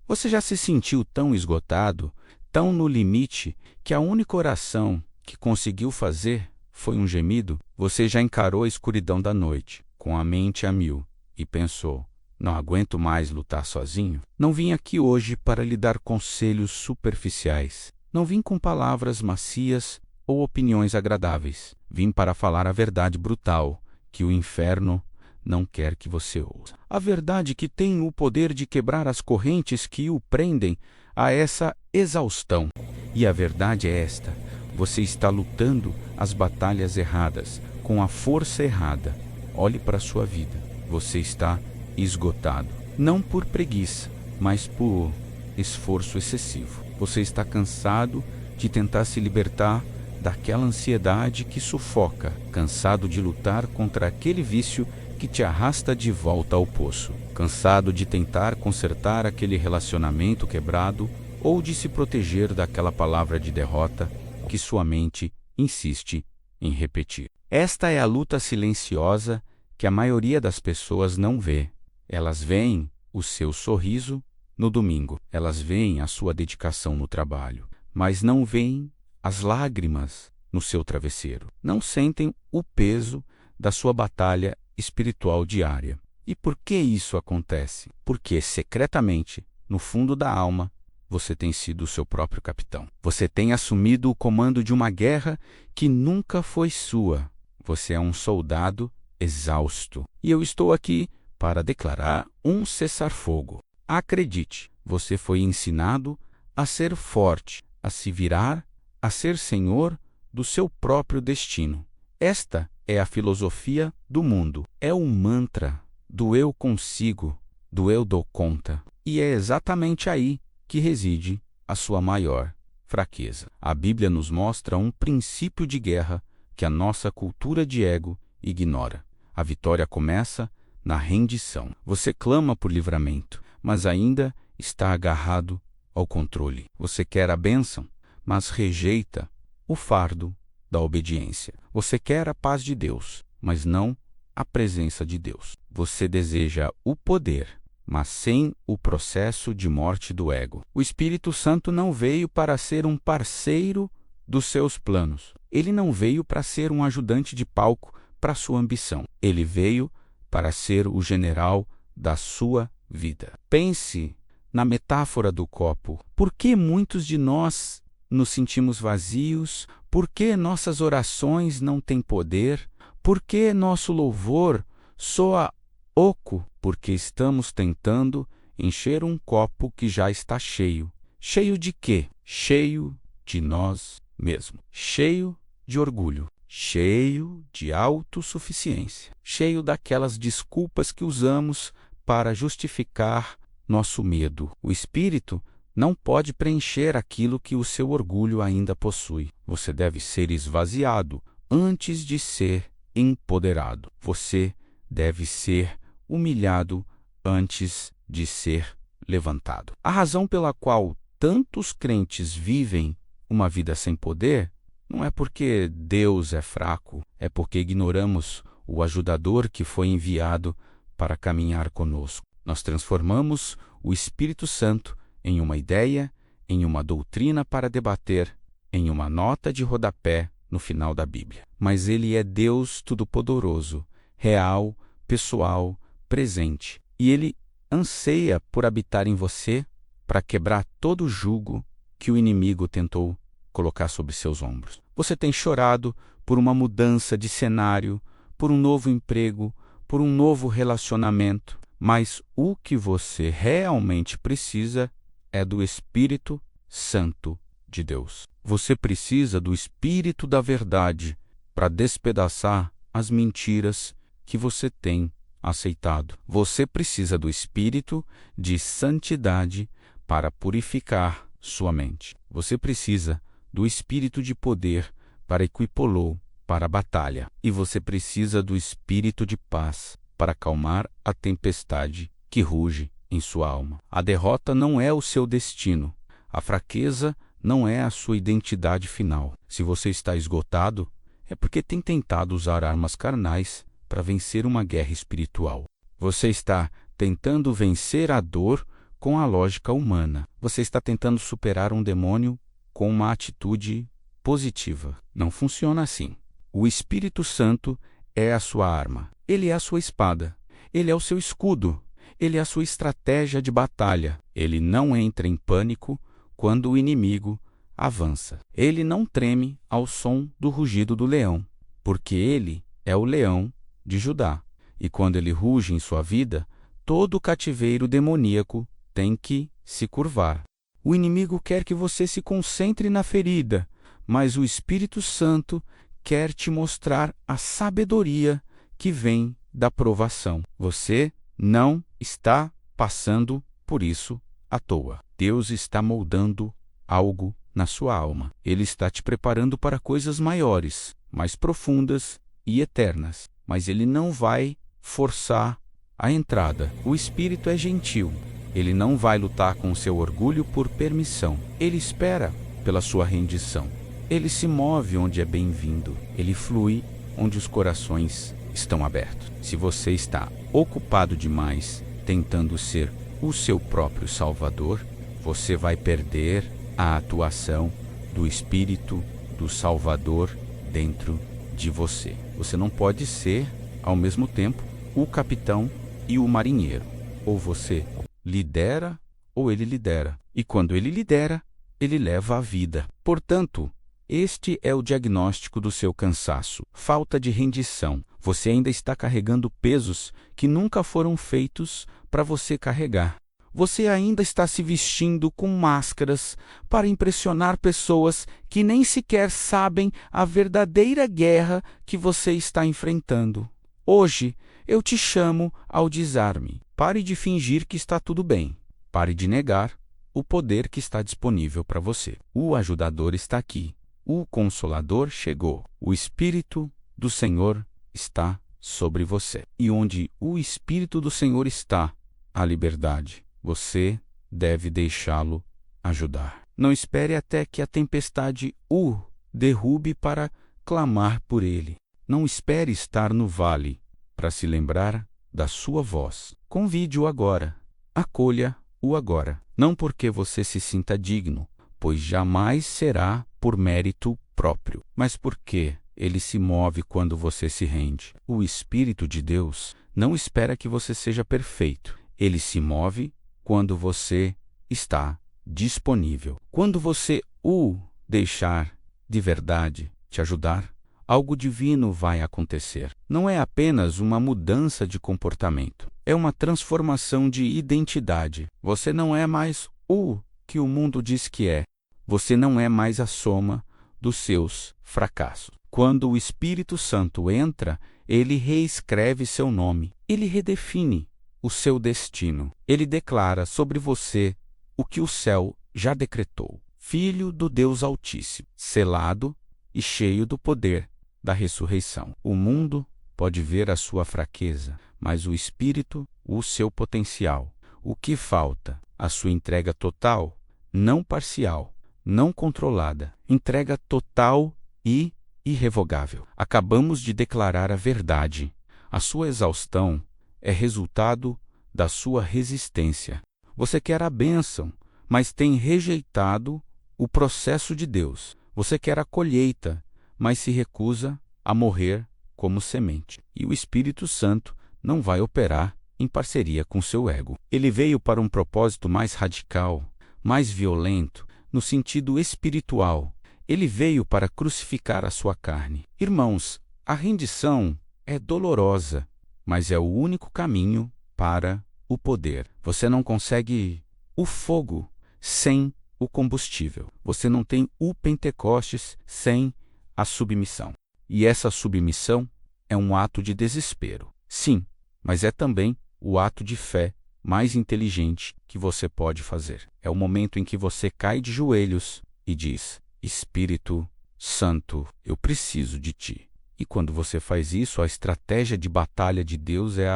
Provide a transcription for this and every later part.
Você já se sentiu tão esgotado, tão no limite, que a única oração que conseguiu fazer foi um gemido? Você já encarou a escuridão da noite, com a mente a mil, e pensou: não aguento mais lutar sozinho? Não vim aqui hoje para lhe dar conselhos superficiais. Não vim com palavras macias ou opiniões agradáveis. Vim para falar a verdade brutal, que o inferno não quer que você ouça. A verdade que tem o poder de quebrar as correntes que o prendem a essa exaustão. E a verdade é esta: você está lutando as batalhas erradas, com a força errada. Olhe para a sua vida. Você está esgotado. Não por preguiça, mas por esforço excessivo. Você está cansado de tentar se libertar daquela ansiedade que sufoca, cansado de lutar contra aquele vício que te arrasta de volta ao poço, cansado de tentar consertar aquele relacionamento quebrado ou de se proteger daquela palavra de derrota que sua mente insiste em repetir. Esta é a luta silenciosa que a maioria das pessoas não vê. Elas veem o seu sorriso no domingo, elas veem a sua dedicação no trabalho, mas não veem as lágrimas no seu travesseiro. Não sentem o peso da sua batalha espiritual diária. E por que isso acontece? Porque secretamente, no fundo da alma, você tem sido o seu próprio capitão. Você tem assumido o comando de uma guerra que nunca foi sua. Você é um soldado exausto. E eu estou aqui para declarar um cessar-fogo. Acredite, você foi ensinado a ser forte, a se virar, a ser senhor do seu próprio destino. Esta é a filosofia do mundo. É o mantra do eu consigo, do eu dou conta. E é exatamente aí que reside a sua maior fraqueza. A Bíblia nos mostra um princípio de guerra que a nossa cultura de ego ignora. A vitória começa na rendição. Você clama por livramento, mas ainda está agarrado ao controle. Você quer a bênção, mas rejeita o fardo da obediência. Você quer a paz de Deus, mas não a presença de Deus. Você deseja o poder, mas sem o processo de morte do ego. O Espírito Santo não veio para ser um parceiro dos seus planos. Ele não veio para ser um ajudante de palco para sua ambição. Ele veio para ser o general da sua vida. Pense na metáfora do copo. Por que muitos de nós nos sentimos vazios? Por que nossas orações não têm poder? Por que nosso louvor soa oco? Porque estamos tentando encher um copo que já está cheio. Cheio de quê? Cheio de nós mesmos. Cheio de orgulho. Cheio de autossuficiência. Cheio daquelas desculpas que usamos para justificar nosso medo. O Espírito não pode preencher aquilo que o seu orgulho ainda possui. Você deve ser esvaziado antes de ser empoderado. Você deve ser humilhado antes de ser levantado. A razão pela qual tantos crentes vivem uma vida sem poder não é porque Deus é fraco, é porque ignoramos o ajudador que foi enviado para caminhar conosco. Nós transformamos o Espírito Santo em uma ideia, em uma doutrina para debater, em uma nota de rodapé no final da Bíblia. Mas Ele é Deus Todo-Poderoso, real, pessoal, presente. E Ele anseia por habitar em você para quebrar todo o jugo que o inimigo tentou colocar sobre seus ombros. Você tem chorado por uma mudança de cenário, por um novo emprego, por um novo relacionamento, mas o que você realmente precisa é do Espírito Santo de Deus. Você precisa do Espírito da verdade para despedaçar as mentiras que você tem aceitado. Você precisa do Espírito de santidade para purificar sua mente. Você precisa do Espírito de poder para equipá-lo para a batalha. E você precisa do Espírito de paz para acalmar a tempestade que ruge em sua alma. A derrota não é o seu destino. A fraqueza não é a sua identidade final. Se você está esgotado, é porque tem tentado usar armas carnais para vencer uma guerra espiritual. Você está tentando vencer a dor com a lógica humana. Você está tentando superar um demônio com uma atitude positiva. Não funciona assim. O Espírito Santo é a sua arma. Ele é a sua espada. Ele é o seu escudo. Ele é a sua estratégia de batalha. Ele não entra em pânico quando o inimigo avança. Ele não treme ao som do rugido do leão, porque ele é o leão de Judá. E quando ele ruge em sua vida, todo o cativeiro demoníaco tem que se curvar. O inimigo quer que você se concentre na ferida, mas o Espírito Santo quer te mostrar a sabedoria que vem da provação. Você não está passando por isso à toa. Deus está moldando algo na sua alma. Ele está te preparando para coisas maiores, mais profundas e eternas. Mas ele não vai forçar a entrada. O Espírito é gentil. Ele não vai lutar com seu orgulho por permissão. Ele espera pela sua rendição. Ele se move onde é bem-vindo. Ele flui onde os corações estão abertos. Se você está ocupado demais tentando ser o seu próprio Salvador, você vai perder a atuação do Espírito do Salvador dentro de você. Você não pode ser, ao mesmo tempo, o capitão e o marinheiro. Ou você lidera, ou ele lidera. E quando ele lidera, ele leva a vida. Portanto, este é o diagnóstico do seu cansaço. Falta de rendição. Você ainda está carregando pesos que nunca foram feitos para você carregar. Você ainda está se vestindo com máscaras para impressionar pessoas que nem sequer sabem a verdadeira guerra que você está enfrentando. Hoje, eu te chamo ao desarme. Pare de fingir que está tudo bem. Pare de negar o poder que está disponível para você. O ajudador está aqui. O Consolador chegou. O Espírito do Senhor está sobre você. E onde o Espírito do Senhor está, há liberdade. Você deve deixá-lo ajudar. Não espere até que a tempestade o derrube para clamar por ele. Não espere estar no vale para se lembrar da sua voz. Convide-o agora. Acolha-o agora. Não porque você se sinta digno, pois jamais será por mérito próprio, mas porque ele se move quando você se rende. O Espírito de Deus não espera que você seja perfeito. Ele se move quando você está disponível. Quando você o deixar de verdade te ajudar, algo divino vai acontecer. Não é apenas uma mudança de comportamento, é uma transformação de identidade. Você não é mais o que o mundo diz que é. Você não é mais a soma dos seus fracassos. Quando o Espírito Santo entra, ele reescreve seu nome. Ele redefine o seu destino. Ele declara sobre você o que o céu já decretou. Filho do Deus Altíssimo, selado e cheio do poder da ressurreição. O mundo pode ver a sua fraqueza, mas o Espírito, o seu potencial. O que falta? A sua entrega total, não parcial, não controlada. Entrega total e irrevogável. Acabamos de declarar a verdade. A sua exaustão é resultado da sua resistência. Você quer a bênção, mas tem rejeitado o processo de Deus. Você quer a colheita, mas se recusa a morrer como semente. E o Espírito Santo não vai operar em parceria com seu ego. Ele veio para um propósito mais radical, mais violento, no sentido espiritual. Ele veio para crucificar a sua carne. Irmãos, a rendição é dolorosa, mas é o único caminho para o poder. Você não consegue o fogo sem o combustível. Você não tem o Pentecostes sem a submissão. E essa submissão é um ato de desespero. Sim, mas é também o ato de fé mais inteligente que você pode fazer. É o momento em que você cai de joelhos e diz: Espírito Santo, eu preciso de ti. E quando você faz isso, a estratégia de batalha de Deus é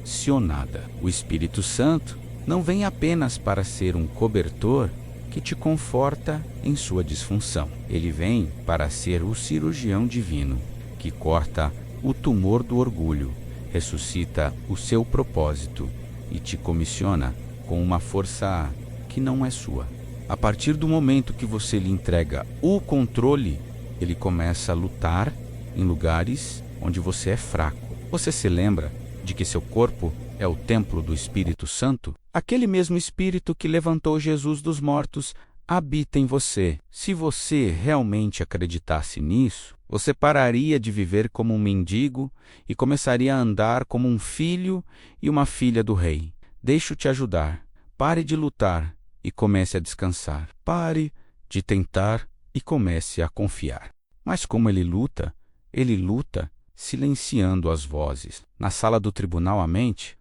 acionada. O Espírito Santo não vem apenas para ser um cobertor que te conforta em sua disfunção. Ele vem para ser o cirurgião divino que corta o tumor do orgulho, ressuscita o seu propósito e te comissiona com uma força que não é sua. A partir do momento que você lhe entrega o controle, ele começa a lutar em lugares onde você é fraco. Você se lembra de que seu corpo é o templo do Espírito Santo? Aquele mesmo Espírito que levantou Jesus dos mortos habita em você. Se você realmente acreditasse nisso, você pararia de viver como um mendigo e começaria a andar como um filho e uma filha do rei. Deixe-o te ajudar. Pare de lutar e comece a descansar. Pare de tentar e comece a confiar. Mas como ele luta silenciando as vozes. Na sala do tribunal,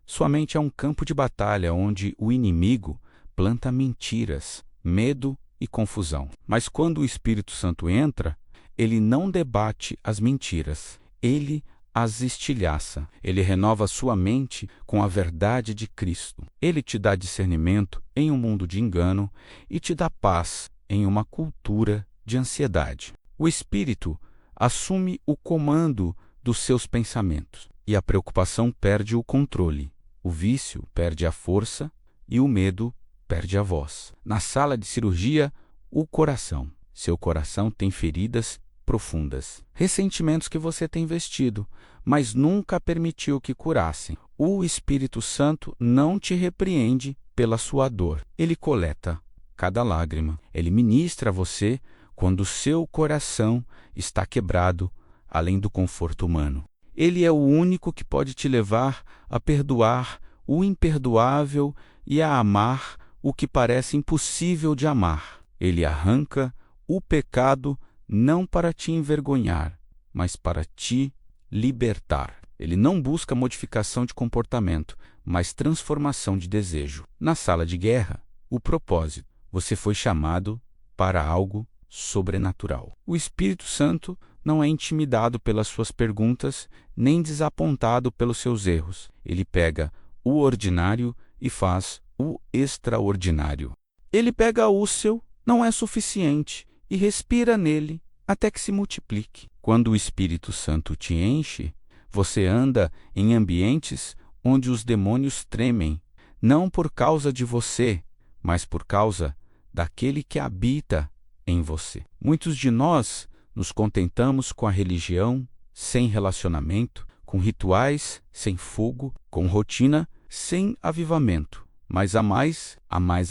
sua mente é um campo de batalha onde o inimigo planta mentiras, medo e confusão. Mas quando o Espírito Santo entra, ele não debate as mentiras, ele as estilhaça. Ele renova sua mente com a verdade de Cristo. Ele te dá discernimento em um mundo de engano e te dá paz em uma cultura de ansiedade. O Espírito assume o comando dos seus pensamentos e a preocupação perde o controle. O vício perde a força e o medo perde a voz. Na sala de cirurgia, o coração. Seu coração tem feridas profundas, ressentimentos que você tem vestido, mas nunca permitiu que curassem. O Espírito Santo não te repreende pela sua dor. Ele coleta cada lágrima. Ele ministra a você quando seu coração está quebrado, além do conforto humano. Ele é o único que pode te levar a perdoar o imperdoável e a amar o que parece impossível de amar. Ele arranca o pecado não para te envergonhar, mas para te libertar. Ele não busca modificação de comportamento, mas transformação de desejo. Na sala de guerra, o propósito. Você foi chamado para algo sobrenatural. O Espírito Santo não é intimidado pelas suas perguntas, nem desapontado pelos seus erros. Ele pega o ordinário e faz o extraordinário. Ele pega o seu, não é suficiente, e respira nele até que se multiplique. Quando o Espírito Santo te enche, você anda em ambientes onde os demônios tremem, não por causa de você, mas por causa daquele que habita em você. Muitos de nós nos contentamos com a religião sem relacionamento, com rituais sem fogo, com rotina sem avivamento. Mas há mais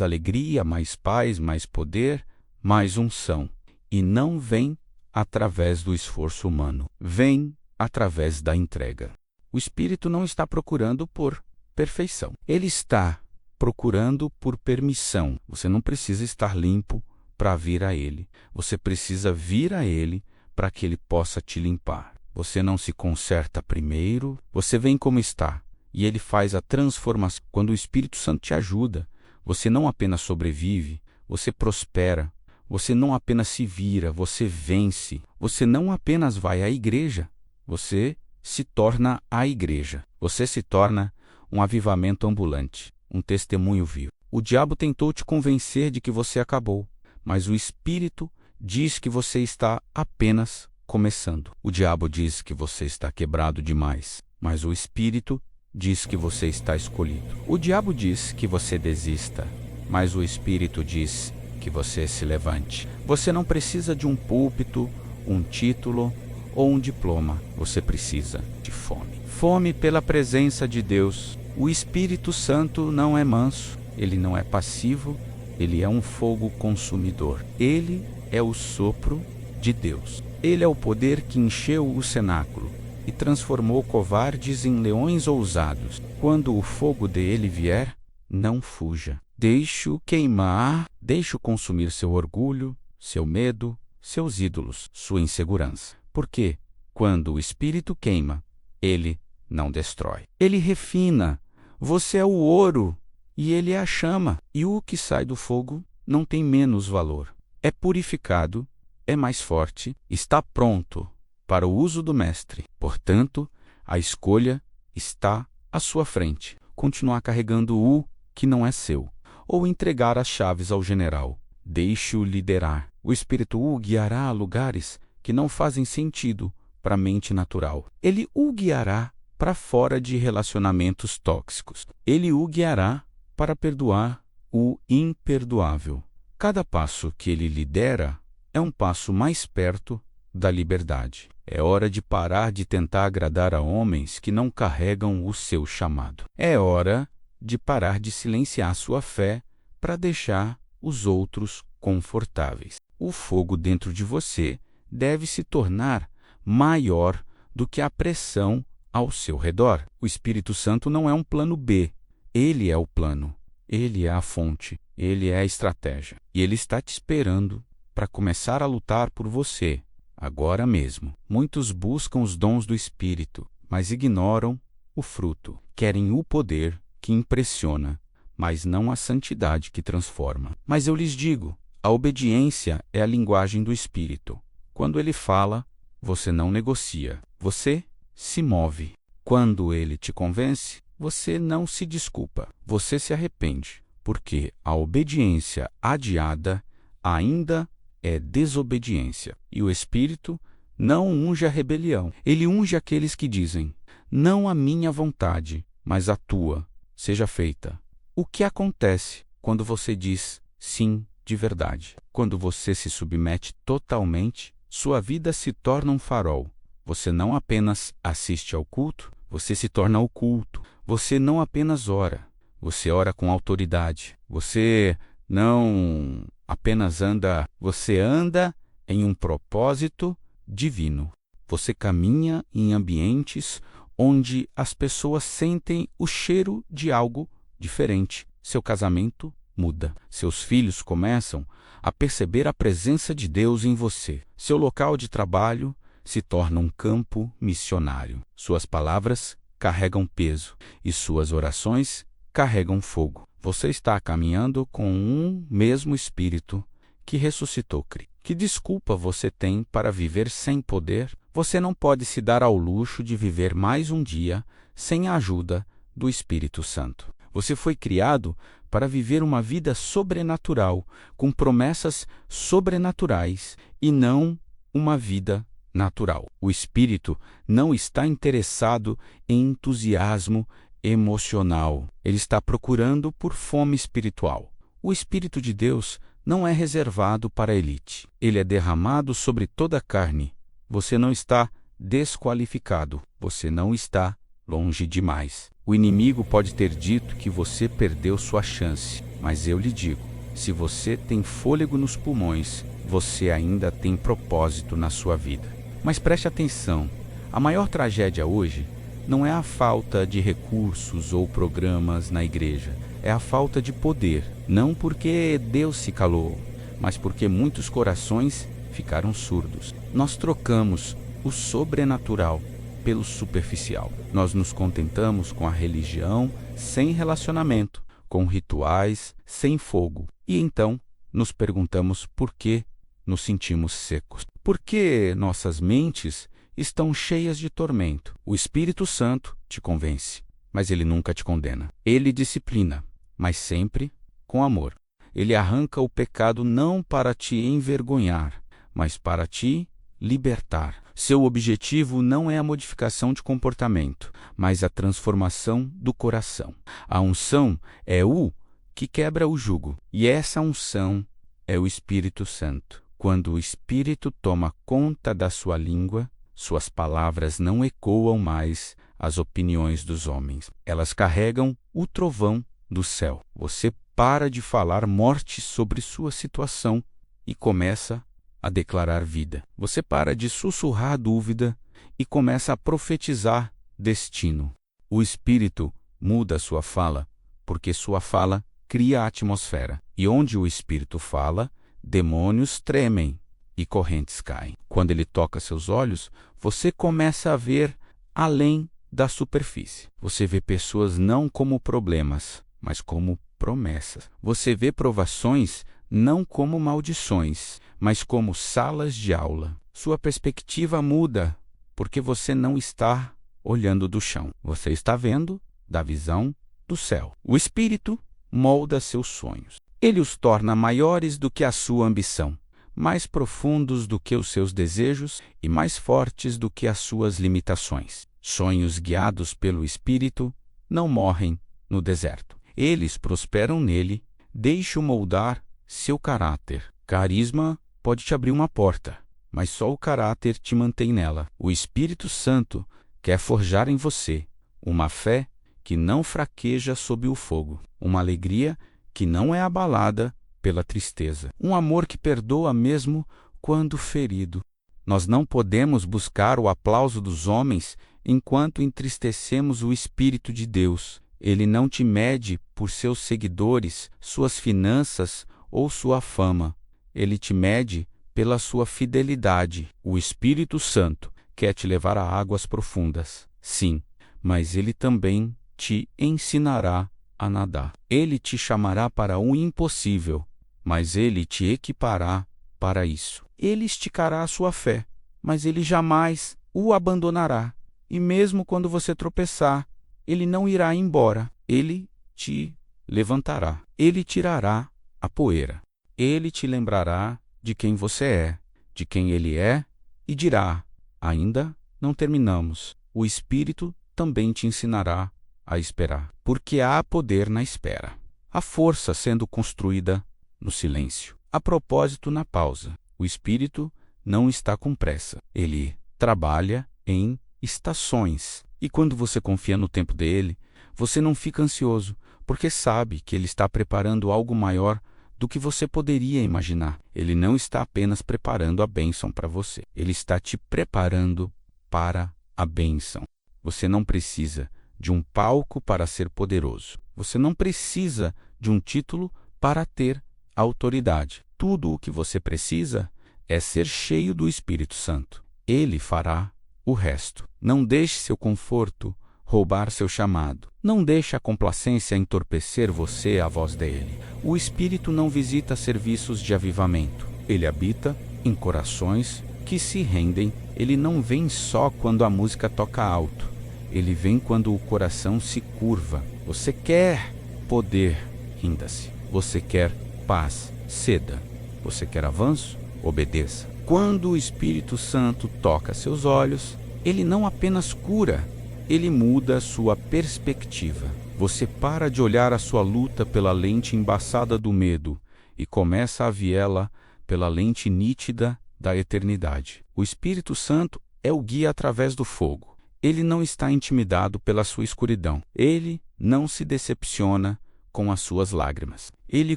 alegria, mais paz, mais poder, mais unção. E não vem através do esforço humano, vem através da entrega. O Espírito não está procurando por perfeição. Ele está procurando por permissão. Você não precisa estar limpo para vir a Ele. Você precisa vir a Ele para que Ele possa te limpar. Você não se conserta primeiro, você vem como está. E Ele faz a transformação. Quando o Espírito Santo te ajuda, você não apenas sobrevive, você prospera. Você não apenas se vira, você vence. Você não apenas vai à igreja, você se torna a igreja. Você se torna um avivamento ambulante, um testemunho vivo. O diabo tentou te convencer de que você acabou, mas o Espírito diz que você está apenas começando. O diabo diz que você está quebrado demais, mas o Espírito diz que você está escolhido. O diabo diz que você desista, mas o Espírito diz que você se levante. Você não precisa de um púlpito, um título ou um diploma. Você precisa de fome. Fome pela presença de Deus. O Espírito Santo não é manso, ele não é passivo, ele é um fogo consumidor. Ele é o sopro de Deus. Ele é o poder que encheu o cenáculo e transformou covardes em leões ousados. Quando o fogo dele vier, não fuja. Deixe-o queimar, deixe-o consumir seu orgulho, seu medo, seus ídolos, sua insegurança. Porque, quando o Espírito queima, ele não destrói. Ele refina. Você é o ouro e ele é a chama. E o que sai do fogo não tem menos valor. É purificado, é mais forte, está pronto para o uso do Mestre. Portanto, a escolha está à sua frente. Continuar carregando o que não é seu, ou entregar as chaves ao general. Deixe-o liderar. O Espírito o guiará a lugares que não fazem sentido para a mente natural. Ele o guiará para fora de relacionamentos tóxicos. Ele o guiará para perdoar o imperdoável. Cada passo que ele lidera é um passo mais perto da liberdade. É hora de parar de tentar agradar a homens que não carregam o seu chamado. É hora de parar de silenciar sua fé para deixar os outros confortáveis. O fogo dentro de você deve se tornar maior do que a pressão ao seu redor. O Espírito Santo não é um plano B. Ele é o plano. Ele é a fonte. Ele é a estratégia. E ele está te esperando para começar a lutar por você, agora mesmo. Muitos buscam os dons do Espírito, mas ignoram o fruto. Querem o poder que impressiona, mas não a santidade que transforma. Mas eu lhes digo, a obediência é a linguagem do Espírito. Quando ele fala, você não negocia. Você se move. Quando ele te convence, você não se desculpa. Você se arrepende, porque a obediência adiada ainda é desobediência. E o Espírito não unge a rebelião. Ele unge aqueles que dizem, não a minha vontade, mas a tua seja feita. O que acontece quando você diz sim de verdade? Quando você se submete totalmente, sua vida se torna um farol. Você não apenas assiste ao culto, você se torna o culto. Você não apenas ora, você ora com autoridade. Você não apenas anda, você anda em um propósito divino. Você caminha em ambientes onde as pessoas sentem o cheiro de algo diferente. Seu casamento muda. Seus filhos começam a perceber a presença de Deus em você. Seu local de trabalho se torna um campo missionário. Suas palavras carregam peso e suas orações carregam fogo. Você está caminhando com um mesmo Espírito que ressuscitou Cristo. Que desculpa você tem para viver sem poder? Você não pode se dar ao luxo de viver mais um dia sem a ajuda do Espírito Santo. Você foi criado para viver uma vida sobrenatural, com promessas sobrenaturais e não uma vida natural. O Espírito não está interessado em entusiasmo emocional. Ele está procurando por fome espiritual. O Espírito de Deus não é reservado para a elite. Ele é derramado sobre toda a carne. Você não está desqualificado. Você não está longe demais. O inimigo pode ter dito que você perdeu sua chance, mas eu lhe digo, se você tem fôlego nos pulmões, você ainda tem propósito na sua vida. Mas preste atenção, a maior tragédia hoje não é a falta de recursos ou programas na igreja, é a falta de poder. Não porque Deus se calou, mas porque muitos corações ficaram surdos. Nós trocamos o sobrenatural pelo superficial. Nós nos contentamos com a religião sem relacionamento, com rituais sem fogo. E então nos perguntamos por que nos sentimos secos. Por que nossas mentes estão cheias de tormento? O Espírito Santo te convence, mas ele nunca te condena. Ele disciplina, mas sempre com amor. Ele arranca o pecado não para te envergonhar, mas para te libertar. Seu objetivo não é a modificação de comportamento, mas a transformação do coração. A unção é o que quebra o jugo, e essa unção é o Espírito Santo. Quando o Espírito toma conta da sua língua, suas palavras não ecoam mais as opiniões dos homens. Elas carregam o trovão do céu. Você para de falar morte sobre sua situação e começa a declarar vida. Você para de sussurrar dúvida e começa a profetizar destino. O Espírito muda sua fala, porque sua fala cria a atmosfera. E onde o Espírito fala, demônios tremem e correntes caem. Quando ele toca seus olhos, você começa a ver além da superfície. Você vê pessoas não como problemas, mas como promessas. Você vê provações não como maldições, mas como salas de aula. Sua perspectiva muda, porque você não está olhando do chão. Você está vendo da visão do céu. O Espírito molda seus sonhos. Ele os torna maiores do que a sua ambição, mais profundos do que os seus desejos e mais fortes do que as suas limitações. Sonhos guiados pelo Espírito não morrem no deserto. Eles prosperam nele, deixe-o moldar seu caráter. Carisma pode te abrir uma porta, mas só o caráter te mantém nela. O Espírito Santo quer forjar em você uma fé que não fraqueja sob o fogo, uma alegria que não é abalada pela tristeza, um amor que perdoa mesmo quando ferido. Nós não podemos buscar o aplauso dos homens enquanto entristecemos o Espírito de Deus. Ele não te mede por seus seguidores, suas finanças ou sua fama. Ele te mede pela sua fidelidade. O Espírito Santo quer te levar a águas profundas. Sim, mas ele também te ensinará a nadar. Ele te chamará para o impossível, mas ele te equipará para isso. Ele esticará a sua fé, mas ele jamais o abandonará. E mesmo quando você tropeçar, ele não irá embora. Ele te levantará. Ele tirará a poeira. Ele te lembrará de quem você é, de quem ele é, e dirá: ainda não terminamos. O Espírito também te ensinará a esperar, porque há poder na espera. A força sendo construída no silêncio. A propósito, na pausa. O Espírito não está com pressa. Ele trabalha em estações. E quando você confia no tempo dele, você não fica ansioso, porque sabe que ele está preparando algo maior do que você poderia imaginar. Ele não está apenas preparando a bênção para você. Ele está te preparando para a bênção. Você não precisa de um palco para ser poderoso. Você não precisa de um título para ter autoridade. Tudo o que você precisa é ser cheio do Espírito Santo. Ele fará o resto. Não deixe seu conforto roubar seu chamado. Não deixe a complacência entorpecer você à voz dele. O Espírito não visita serviços de avivamento. Ele habita em corações que se rendem. Ele não vem só quando a música toca alto. Ele vem quando o coração se curva. Você quer poder? Rinda-se. Você quer paz? Ceda. Você quer avanço? Obedeça. Quando o Espírito Santo toca seus olhos, ele não apenas cura, ele muda a sua perspectiva. Você para de olhar a sua luta pela lente embaçada do medo e começa a viê-la pela lente nítida da eternidade. O Espírito Santo é o guia através do fogo. Ele não está intimidado pela sua escuridão. Ele não se decepciona com as suas lágrimas. Ele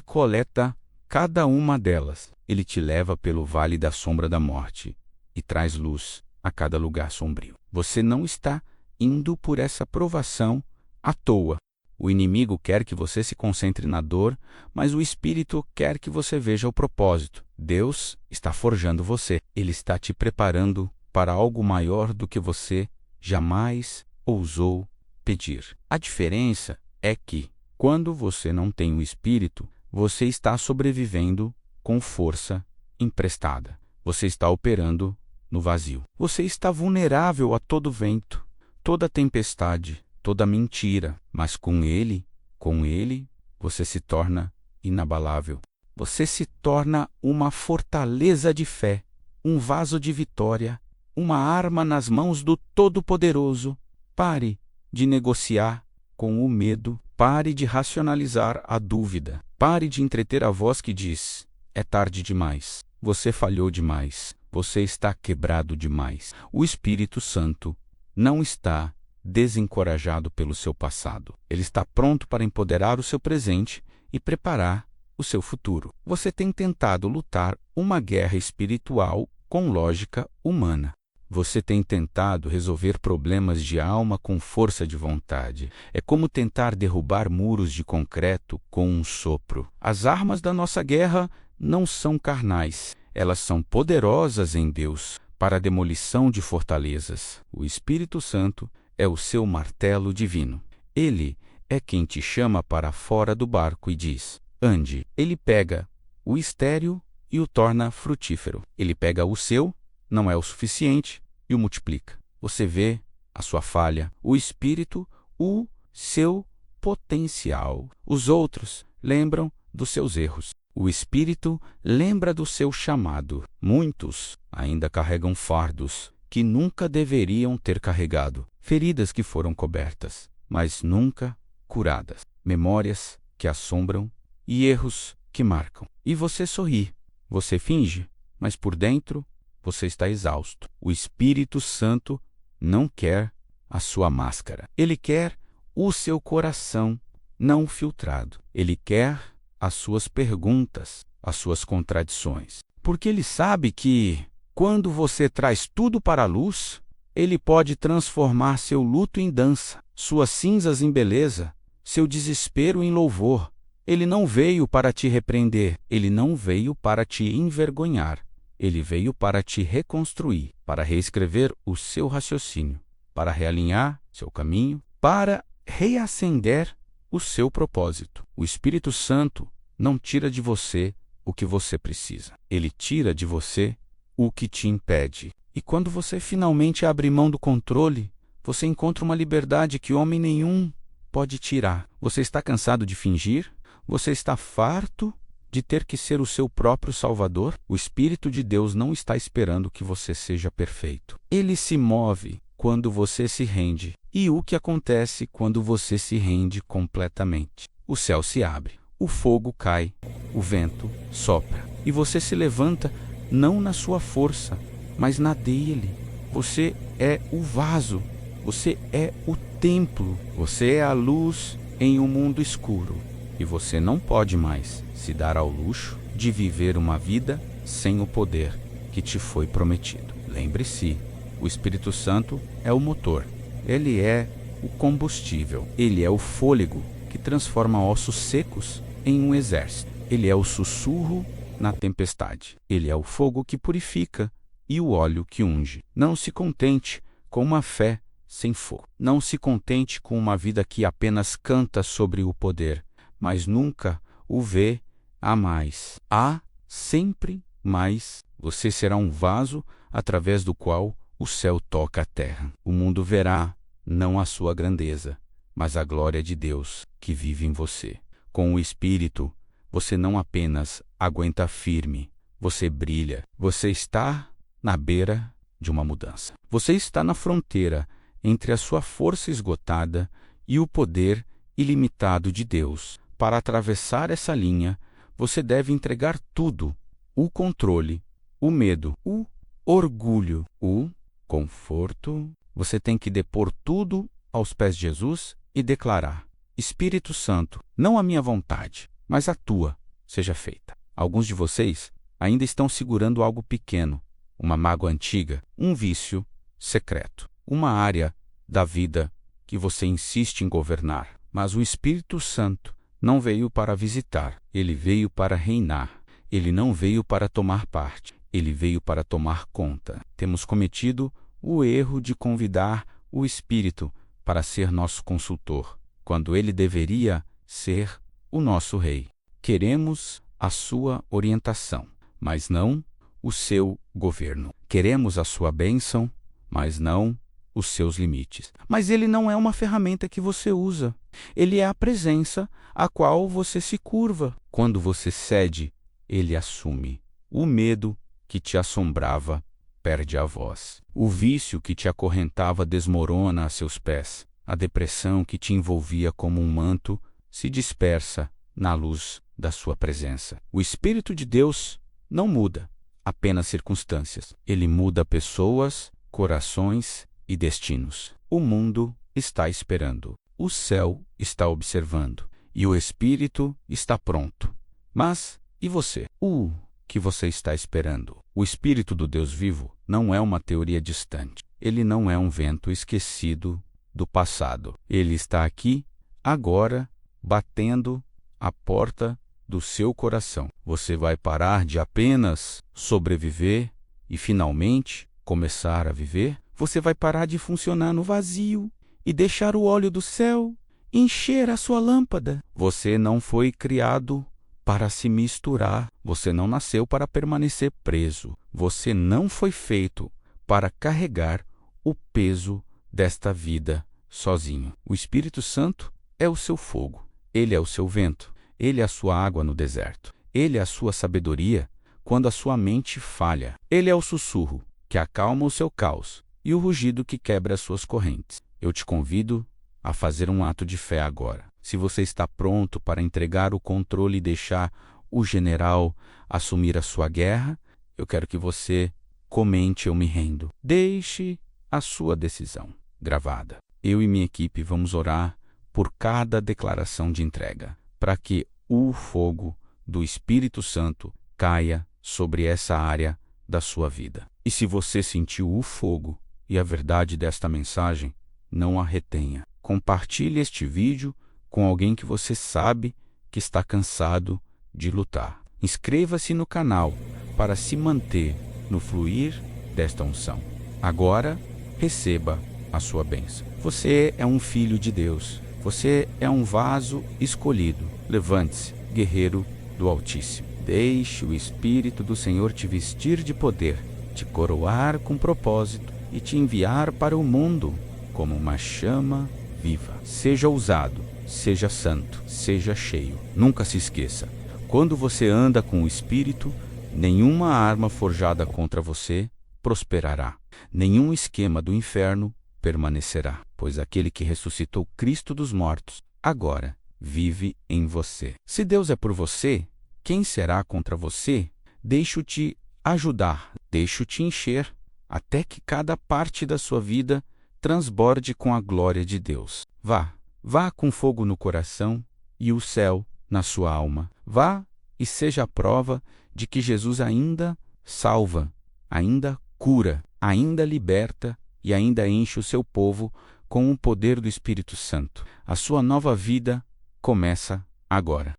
coleta cada uma delas. Ele te leva pelo vale da sombra da morte e traz luz a cada lugar sombrio. Você não está indo por essa provação à toa. O inimigo quer que você se concentre na dor, mas o Espírito quer que você veja o propósito. Deus está forjando você. Ele está te preparando para algo maior do que você jamais ousou pedir. A diferença é que, quando você não tem o Espírito, você está sobrevivendo com força emprestada. Você está operando no vazio. Você está vulnerável a todo vento, toda tempestade, toda mentira, mas com ele, você se torna inabalável. Você se torna uma fortaleza de fé, um vaso de vitória, uma arma nas mãos do Todo-Poderoso. Pare de negociar com o medo, pare de racionalizar a dúvida, pare de entreter a voz que diz: é tarde demais, você falhou demais, você está quebrado demais. O Espírito Santo não está desencorajado pelo seu passado. Ele está pronto para empoderar o seu presente e preparar o seu futuro. Você tem tentado lutar uma guerra espiritual com lógica humana. Você tem tentado resolver problemas de alma com força de vontade. É como tentar derrubar muros de concreto com um sopro. As armas da nossa guerra não são carnais. Elas são poderosas em Deus para a demolição de fortalezas. O Espírito Santo é o seu martelo divino. Ele é quem te chama para fora do barco e diz: ande. Ele pega o estéril e o torna frutífero. Ele pega o seu, não é o suficiente, e o multiplica. Você vê a sua falha, o Espírito, o seu potencial. Os outros lembram dos seus erros. O Espírito lembra do seu chamado. Muitos ainda carregam fardos que nunca deveriam ter carregado, feridas que foram cobertas, mas nunca curadas. memórias que assombram e erros que marcam. E você sorri, você finge, mas por dentro você está exausto. O Espírito Santo não quer a sua máscara. Ele quer o seu coração não filtrado. Ele quer as suas perguntas, as suas contradições. Porque ele sabe que, quando você traz tudo para a luz, ele pode transformar seu luto em dança, suas cinzas em beleza, seu desespero em louvor. Ele não veio para te repreender, ele não veio para te envergonhar. Ele veio para te reconstruir, para reescrever o seu raciocínio, para realinhar seu caminho, para reacender o seu propósito. O Espírito Santo não tira de você o que você precisa. Ele tira de você o que te impede. E quando você finalmente abre mão do controle, você encontra uma liberdade que homem nenhum pode tirar. Você está cansado de fingir? Você está farto de ter que ser o seu próprio Salvador? O Espírito de Deus não está esperando que você seja perfeito. Ele se move quando você se rende. E o que acontece quando você se rende completamente? O céu se abre, o fogo cai, o vento sopra. E você se levanta não na sua força, mas na dele. Você é o vaso, você é o templo, você é a luz em um mundo escuro. E você não pode mais se dar ao luxo de viver uma vida sem o poder que te foi prometido. Lembre-se, o Espírito Santo é o motor, ele é o combustível, ele é o fôlego que transforma ossos secos em um exército. Ele é o sussurro na tempestade, ele é o fogo que purifica e o óleo que unge. Não se contente com uma fé sem fogo. Não se contente com uma vida que apenas canta sobre o poder, mas nunca o vê a mais. Há sempre mais. Você será um vaso através do qual o céu toca a terra. O mundo verá não a sua grandeza, mas a glória de Deus que vive em você. Com o Espírito, você não apenas aguenta firme, você brilha. Você está na beira de uma mudança. Você está na fronteira entre a sua força esgotada e o poder ilimitado de Deus. Para atravessar essa linha, você deve entregar tudo: o controle, o medo, o orgulho, o conforto. Você tem que depor tudo aos pés de Jesus e declarar: Espírito Santo, não a minha vontade, mas a tua seja feita. Alguns de vocês ainda estão segurando algo pequeno, uma mágoa antiga, um vício secreto, uma área da vida que você insiste em governar. Mas o Espírito Santo não veio para visitar, ele veio para reinar. Ele não veio para tomar parte, ele veio para tomar conta. Temos cometido o erro de convidar o Espírito para ser nosso consultor, quando ele deveria ser o nosso rei. Queremos a sua orientação, mas não o seu governo. Queremos a sua bênção, mas não os seus limites. Mas ele não é uma ferramenta que você usa. Ele é a presença a qual você se curva. Quando você cede, ele assume. O medo que te assombrava perde a voz. O vício que te acorrentava desmorona a seus pés. A depressão que te envolvia como um manto se dispersa na luz da sua presença. O Espírito de Deus não muda apenas circunstâncias. Ele muda pessoas, corações e destinos. O mundo está esperando. O céu está observando. E o Espírito está pronto. Mas, e você? O que você está esperando? O Espírito do Deus vivo não é uma teoria distante. Ele não é um vento esquecido do passado. Ele está aqui, agora, batendo a porta do seu coração. Você vai parar de apenas sobreviver e, finalmente, começar a viver? Você vai parar de funcionar no vazio e deixar o óleo do céu encher a sua lâmpada? Você não foi criado para se misturar. Você não nasceu para permanecer preso. Você não foi feito para carregar o peso desta vida sozinho. O Espírito Santo é o seu fogo. Ele é o seu vento. Ele é a sua água no deserto. Ele é a sua sabedoria quando a sua mente falha. Ele é o sussurro que acalma o seu caos e o rugido que quebra as suas correntes. Eu te convido a fazer um ato de fé agora. Se você está pronto para entregar o controle e deixar o general assumir a sua guerra, eu quero que você comente "Eu me rendo". Deixe a sua decisão gravada. Eu e minha equipe vamos orar por cada declaração de entrega, para que o fogo do Espírito Santo caia sobre essa área da sua vida. E se você sentiu o fogo e a verdade desta mensagem, não a retenha. Compartilhe este vídeo com alguém que você sabe que está cansado de lutar. Inscreva-se no canal para se manter no fluir desta unção. Agora, receba a sua bênção. Você é um filho de Deus. Você é um vaso escolhido. Levante-se, guerreiro do Altíssimo. Deixe o Espírito do Senhor te vestir de poder, te coroar com propósito e te enviar para o mundo como uma chama viva. Seja ousado, seja santo, seja cheio. Nunca se esqueça, quando você anda com o Espírito, nenhuma arma forjada contra você prosperará. Nenhum esquema do inferno permanecerá, pois aquele que ressuscitou Cristo dos mortos agora vive em você. Se Deus é por você, quem será contra você? Deixo-te ajudar, deixo-te encher, até que cada parte da sua vida transborde com a glória de Deus. Vá com fogo no coração e o céu na sua alma. Vá e seja a prova de que Jesus ainda salva, ainda cura, ainda liberta e ainda enche o seu povo com o poder do Espírito Santo. A sua nova vida começa agora.